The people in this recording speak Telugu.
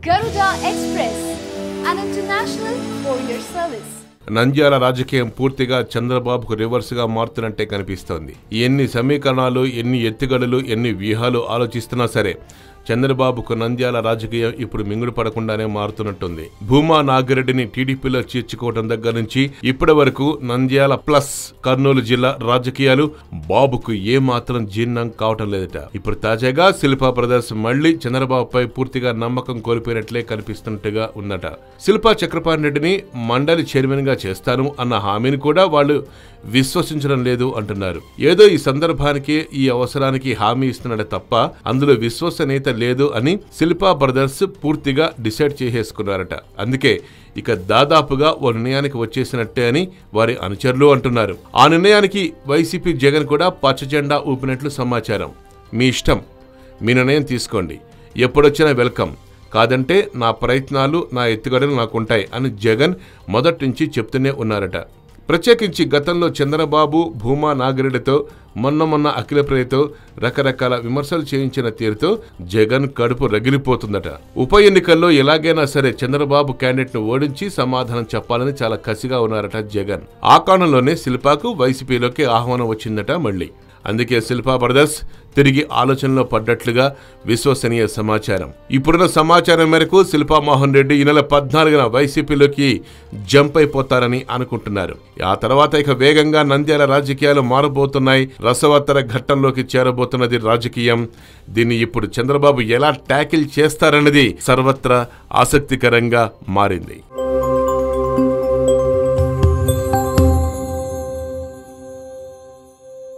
Garuda Express, an international courier service. Nandyal రాజకీయం పూర్తిగా చంద్రబాబుకు రివర్స్ గా మారుతున్నట్టే కనిపిస్తోంది. ఎన్ని సమీకరణాలు, ఎన్ని ఎత్తుగడలు, ఎన్ని వ్యూహాలు ఆలోచిస్తున్నా సరే చంద్రబాబుకు నంద్యాల రాజకీయం ఇప్పుడు మింగుడు పడకుండానే మారుతున్నట్టుంది. భూమా నాగిరెడ్డిని టీడీపీలో చేర్చుకోవడం దగ్గర నుంచి ఇప్పటి వరకు నంద్యాల ప్లస్ కర్నూలు జిల్లా రాజకీయాలు బాబుకు ఏమాత్రం జీర్ణం కావటం లేదట. ఇప్పుడు తాజాగా శిల్పా బ్రదర్స్ మళ్లీ చంద్రబాబుపై పూర్తిగా నమ్మకం కోల్పోయినట్లే కనిపిస్తున్నట్టుగా ఉందట. శిల్పా చక్రపాణి రెడ్డిని మండలి చైర్మన్ గా చేస్తాను అన్న హామీని కూడా వాళ్ళు విశ్వసించడం లేదు అంటున్నారు. ఏదో ఈ సందర్భానికి, ఈ అవసరానికి హామీ ఇస్తున్నాడే తప్ప అందులో విశ్వసనీయత లేదు అని శిల్పా బ్రదర్స్ పూర్తిగా డిసైడ్ చేసేసుకున్నారట. అందుకే ఇక దాదాపుగా ఓ నిర్ణయానికి వచ్చేసినట్టే అని వారి అనుచరులు అంటున్నారు. ఆ నిర్ణయానికి వైసీపీ జగన్ కూడా పచ్చజెండా ఊపినట్లు సమాచారం. మీ ఇష్టం, మీ నిర్ణయం తీసుకోండి, ఎప్పుడొచ్చినా వెల్కమ్, కాదంటే నా ప్రయత్నాలు, నా ఎత్తుగడలు నాకుంటాయి అని జగన్ మొదటి నుంచి చెప్తూనే ఉన్నారట. ప్రత్యేకించి గతంలో చంద్రబాబు, భూమా నాగిరెడ్డితో, మొన్న అఖిలప్రియతో రకరకాల విమర్శలు చేయించిన తీరుతో జగన్ కడుపు రగిలిపోతుందట. ఉప ఎన్నికల్లో ఎలాగైనా సరే చంద్రబాబు క్యాండిడేట్ ను ఓడించి సమాధానం చెప్పాలని చాలా కసిగా ఉన్నారట జగన్. ఆ కారణంలోనే శిల్పాకు వైసీపీలోకి ఆహ్వానం వచ్చిందట మళ్లీ. అందుకే శిల్పా బ్రదర్స్ తిరిగి ఆలోచనలో పడ్డట్లుగా విశ్వసనీయ సమాచారం. ఇప్పుడున్న సమాచారం మేరకు శిల్పా మోహన్ రెడ్డి ఈ నెల 14న వైసీపీలోకి జంప్ అయిపోతారని అనుకుంటున్నారు. ఆ తర్వాత ఇక వేగంగా నంద్యాల రాజకీయాలు మారబోతున్నాయి. రసవత్తర ఘట్టంలోకి చేరబోతున్నది రాజకీయం. దీన్ని ఇప్పుడు చంద్రబాబు ఎలా ట్యాకిల్ చేస్తారన్నది సర్వత్రా ఆసక్తికరంగా మారింది.